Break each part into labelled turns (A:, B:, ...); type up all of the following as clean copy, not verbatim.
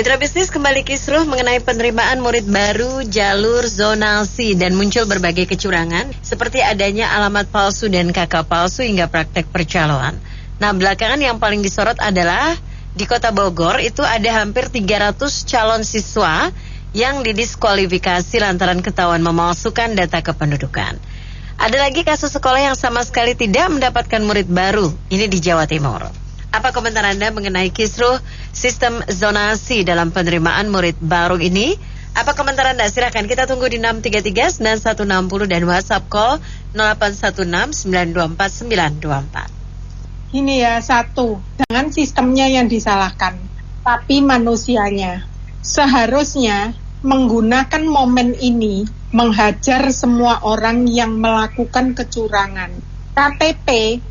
A: Mitra bisnis kembali kisruh mengenai penerimaan murid baru jalur zonasi dan muncul berbagai kecurangan seperti adanya alamat palsu dan KK palsu hingga praktek percaloan. Nah, belakangan yang paling disorot adalah di Kota Bogor itu ada hampir 300 calon siswa yang didiskualifikasi lantaran ketahuan memalsukan data kependudukan. Ada lagi kasus sekolah yang sama sekali tidak mendapatkan murid baru, ini di Jawa Timur. Apa komentar Anda mengenai kisruh sistem zonasi dalam penerimaan murid baru ini? Apa komentar Anda? Silakan kita tunggu di 633-9160 dan WhatsApp call 0816-924-924.
B: Ini ya, satu, jangan sistemnya yang disalahkan, tapi manusianya. Seharusnya menggunakan momen ini menghajar semua orang yang melakukan kecurangan. KTP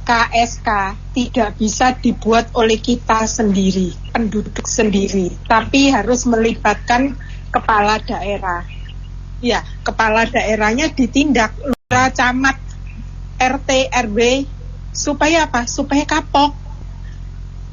B: KSK tidak bisa dibuat oleh kita sendiri, penduduk sendiri, tapi harus melibatkan kepala daerah. Ya, kepala daerahnya ditindak, lurah, camat, RT, RW, supaya apa? Supaya kapok.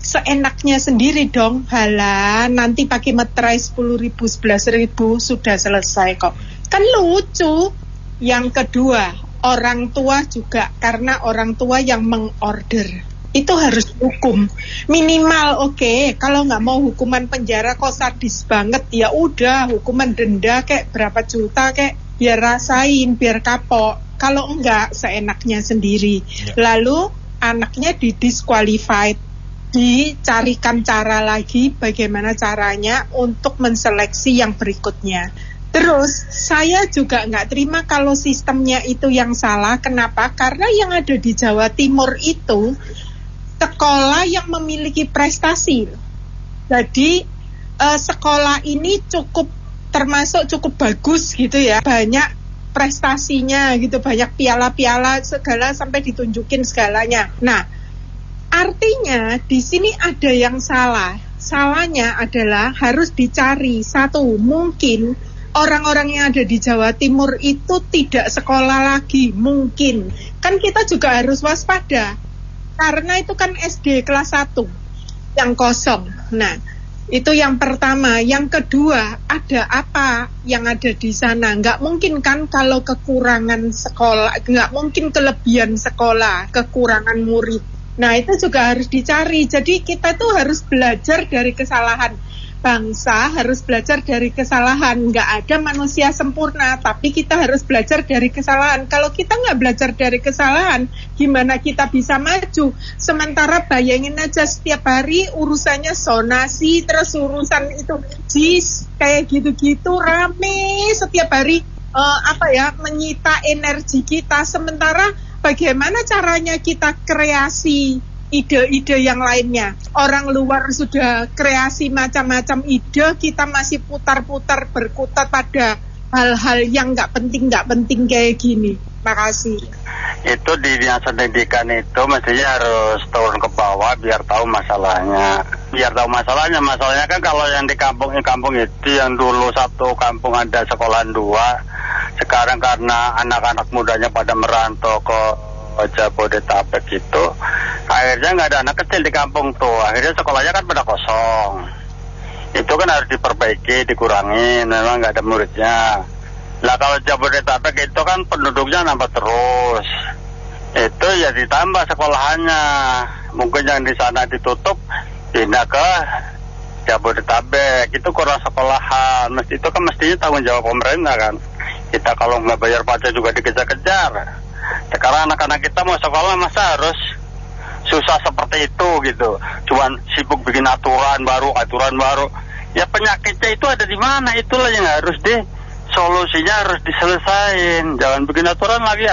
B: Seenaknya sendiri dong, halah, nanti pakai materai 10.000, 11.000 sudah selesai kok. Kan lucu. Yang kedua, orang tua juga, karena orang tua yang mengorder itu harus hukum minimal. Oke, kalau nggak mau hukuman penjara kok sadis banget, ya udah hukuman denda kayak berapa juta kayak biar rasain, biar kapok. Kalau enggak seenaknya sendiri, lalu anaknya didisqualified, dicarikan cara lagi bagaimana caranya untuk menseleksi yang berikutnya. Terus saya juga nggak terima kalau sistemnya itu yang salah. Kenapa? Karena yang ada di Jawa Timur itu sekolah yang memiliki prestasi. Jadi sekolah ini termasuk cukup bagus gitu ya. Banyak prestasinya gitu, banyak piala-piala segala sampai ditunjukin segalanya. Nah, artinya di sini ada yang salah. Salahnya adalah harus dicari. Satu, mungkin orang-orang yang ada di Jawa Timur itu tidak sekolah lagi, mungkin. Kan kita juga harus waspada, karena itu kan SD kelas 1 yang kosong. Nah, itu yang pertama. Yang kedua, ada apa yang ada di sana? Nggak mungkin kan kalau kekurangan sekolah, nggak mungkin kelebihan sekolah, kekurangan murid. Nah, itu juga harus dicari. Jadi kita tuh harus belajar dari kesalahan. Bangsa harus belajar dari kesalahan. Nggak ada manusia sempurna, tapi kita harus belajar dari kesalahan. Kalau kita nggak belajar dari kesalahan, gimana kita bisa maju? Sementara bayangin aja setiap hari urusannya zonasi, terus urusan itu JIS, kayak gitu-gitu rame setiap hari, menyita energi kita. Sementara bagaimana caranya kita kreasi ide-ide yang lainnya? Orang luar sudah kreasi macam-macam ide, kita masih putar-putar berkutat pada hal-hal yang nggak penting kayak gini. Makasih.
C: Itu di dinas pendidikan itu mestinya harus turun ke bawah biar tahu masalahnya. Masalahnya kan kalau yang di kampung itu yang dulu satu kampung ada sekolahan 2, sekarang karena anak-anak mudanya pada merantau ke Jabodetabek itu, akhirnya nggak ada anak kecil di kampung tuh. Akhirnya sekolahnya kan pada kosong. Itu kan harus diperbaiki, dikurangi. Memang nggak ada muridnya. Lah kalau Jabodetabek itu kan penduduknya nambah terus. Itu ya ditambah sekolahannya. Mungkin yang di sana ditutup, pindah ke Jabodetabek. Itu kurang sekolahan. Itu kan mestinya tanggung jawab pemerintah kan. Kita kalau nggak bayar pajak juga dikejar-kejar. Sekarang anak-anak kita mau sekolah masa harus susah seperti itu gitu. Cuman sibuk bikin aturan baru. Ya penyakitnya itu ada di mana? Itulah yang harus solusinya harus diselesain. Jangan bikin aturan lagi.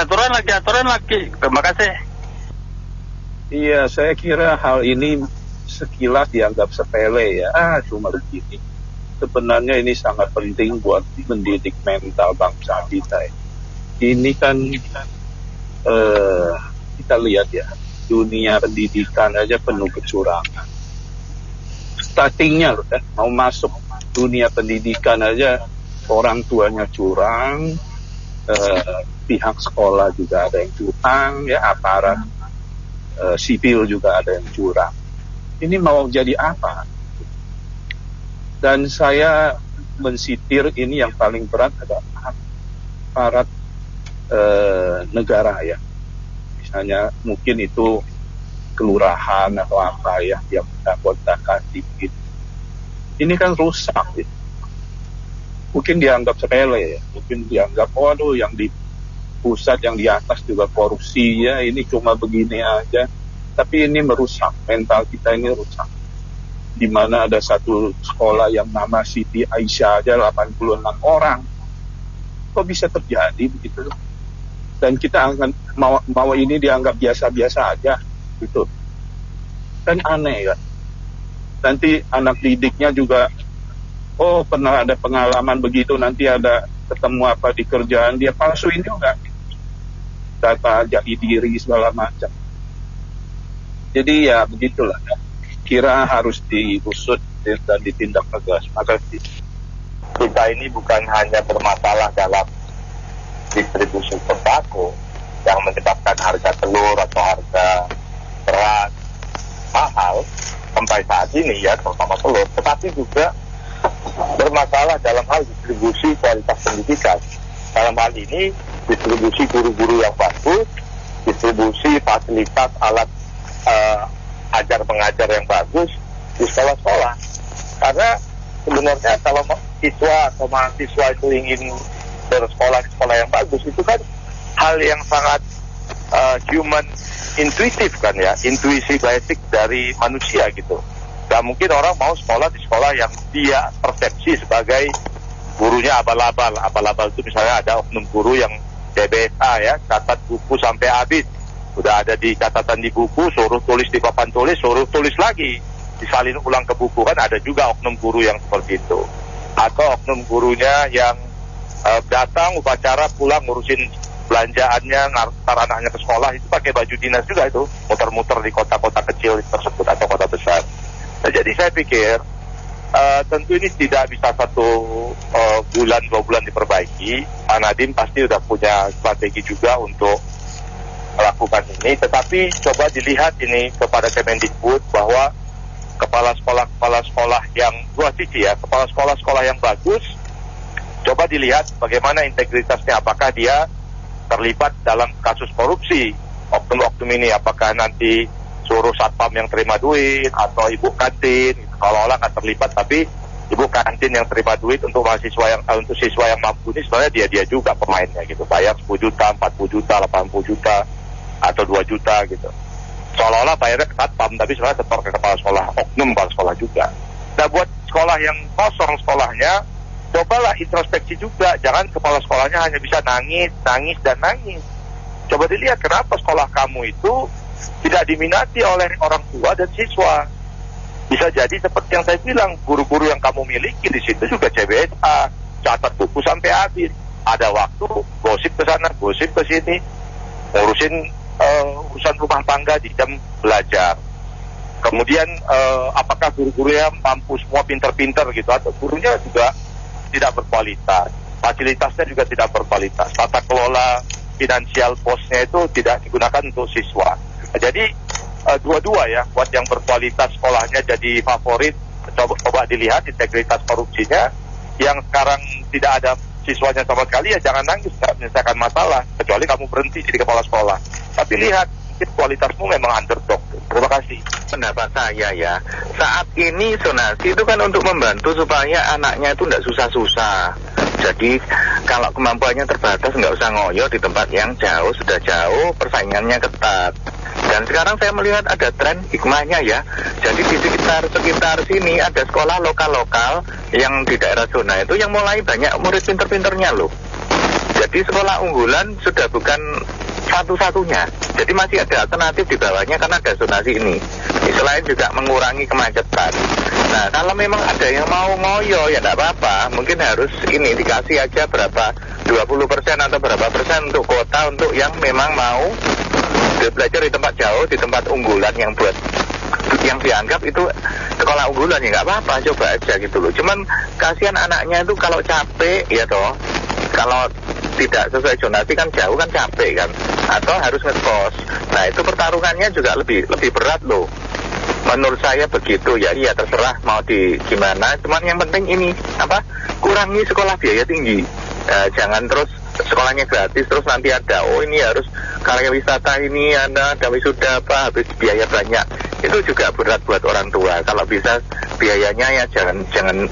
C: Terima kasih.
D: Iya, saya kira hal ini sekilas dianggap sepele ya. Cuma begini. Sebenarnya ini sangat penting buat mendidik mental bangsa kita. Ini kan kita lihat ya, dunia pendidikan aja penuh kecurangan. Startingnya loh ya, mau masuk dunia pendidikan aja orang tuanya curang, pihak sekolah juga ada yang curang, ya aparat sipil juga ada yang curang. Ini mau jadi apa? Dan saya mensitir ini yang paling berat adalah aparat negara ya. Misalnya mungkin itu kelurahan atau apa ya yang kontakkan dikit. Ini kan rusak gitu. Mungkin dianggap sepele ya, mungkin dianggap waduh yang di pusat yang di atas juga korupsi ya, ini cuma begini aja. Tapi ini merusak, mental kita ini rusak. Di mana ada satu sekolah yang nama Siti Aisyah aja 86 orang. Kok bisa terjadi begitu? Dan kita akan mau ini dianggap biasa-biasa aja gitu. Kan aneh kan. Nanti anak didiknya juga oh pernah ada pengalaman begitu, nanti ada ketemu apa di kerjaan dia palsuin juga data jadi diri segala macam. Jadi ya begitulah ya. Kira harus diusut dan ditindak tegas. Makasih.
C: Kita ini bukan hanya bermasalah dalam distribusi sembako yang menyebabkan harga telur atau harga beras mahal sampai saat ini ya, terutama telur, tetapi juga bermasalah dalam hal distribusi kualitas pendidikan. Dalam hal ini distribusi guru-guru yang bagus, distribusi fasilitas alat ajar mengajar yang bagus di sekolah-sekolah. Karena sebenarnya kalau siswa atau mahasiswa itu ingin bersekolah di sekolah yang bagus, itu kan hal yang sangat human intuitif kan ya, intuisi basic dari manusia gitu. Gak mungkin orang mau sekolah di sekolah yang dia persepsi sebagai gurunya abal-abal. Abal-abal itu misalnya ada oknum guru yang DBSA ya, catat buku sampai habis. Udah ada di catatan di buku, suruh tulis di papan tulis, suruh tulis lagi, disalin ulang ke buku. Kan ada juga oknum guru yang seperti itu. Atau oknum gurunya yang datang upacara pulang ngurusin belanjaannya, ngantar anaknya ke sekolah, itu pakai baju dinas juga itu, muter-muter di kota-kota kecil tersebut atau kota besar. Nah, jadi saya pikir tentu ini tidak bisa satu bulan, 2 bulan diperbaiki. Pak Nadiem pasti sudah punya strategi juga untuk melakukan ini, tetapi coba dilihat ini kepada Kemendikbud bahwa kepala sekolah yang dua sisi ya, kepala sekolah yang bagus, coba dilihat bagaimana integritasnya, apakah dia terlibat dalam kasus korupsi oknum-oknum ini, apakah nanti suruh satpam yang terima duit atau ibu kantin, kalau orang nggak terlibat tapi ibu kantin yang terima duit untuk mahasiswa yang untuk siswa yang mampu ini sebenarnya dia juga pemainnya gitu, bayar 10 juta, 40 juta, 80 juta atau 2 juta gitu. Seolah-olah bayarnya ke satpam tapi sebenarnya setor ke kepala sekolah, oknum kepala sekolah juga. Nah buat sekolah yang kosong sekolahnya, cobalah introspeksi juga, jangan kepala sekolahnya hanya bisa nangis. Coba dilihat kenapa sekolah kamu itu tidak diminati oleh orang tua dan siswa. Bisa jadi seperti yang saya bilang, guru-guru yang kamu miliki di situ juga CBSA, catat buku sampai habis. Ada waktu gosip ke sana, gosip ke sini, ngurusin urusan rumah tangga di jam belajar. Kemudian apakah guru-gurunya mampu semua pinter-pinter gitu, atau gurunya juga tidak berkualitas, fasilitasnya juga tidak berkualitas, tata kelola finansial posnya itu tidak digunakan untuk siswa. Jadi dua-dua ya, buat yang berkualitas sekolahnya jadi favorit, coba dilihat integritas korupsinya. Yang sekarang tidak ada siswanya sama sekali ya jangan nangis, nggak menyelesaikan masalah, kecuali kamu berhenti jadi kepala sekolah. Tapi lihat, kualitasmu memang underdog. Terima kasih.
E: Pendapat saya ya, saat ini zonasi itu kan untuk membantu supaya anaknya itu tidak susah-susah. Jadi kalau kemampuannya terbatas nggak usah ngoyo di tempat yang jauh, sudah jauh persaingannya ketat. Dan sekarang saya melihat ada tren hikmahnya ya. Jadi di sekitar sini ada sekolah lokal-lokal yang di daerah zona itu yang mulai banyak murid pinter-pinternya loh. Jadi sekolah unggulan sudah bukan satu-satunya. Jadi masih ada alternatif di bawahnya karena ada zonasi ini. Selain juga mengurangi kemacetan. Nah kalau memang ada yang mau ngoyo ya tidak apa-apa. Mungkin harus ini dikasih aja berapa 20% atau berapa persen untuk kuota untuk yang memang mau belajar di tempat jauh, di tempat unggulan yang buat yang dianggap itu sekolah unggulan ya nggak apa-apa, coba aja gitu loh. Cuman kasihan anaknya itu kalau capek ya toh, kalau tidak sesuai zonasi kan jauh kan capek kan, atau harus ngekos. Nah itu pertarungannya juga lebih berat loh. Menurut saya begitu ya, iya terserah mau di gimana. Cuman yang penting ini kurangi sekolah biaya tinggi. Jangan terus sekolahnya gratis terus nanti ada ini harus karya wisata ini ada wisuda habis biaya banyak. Itu juga berat buat orang tua. Kalau bisa biayanya ya jangan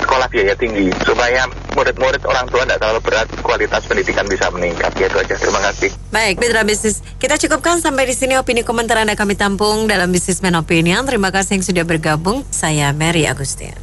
E: sekolah biaya tinggi supaya murid-murid orang tua tidak terlalu berat, kualitas pendidikan bisa meningkat. Itu aja. Terima kasih.
A: Baik, Mitra Bisnis, kita cukupkan sampai di sini opini komentar Anda kami tampung dalam Businessman Opinion. Terima kasih yang sudah bergabung. Saya Mary Agustin.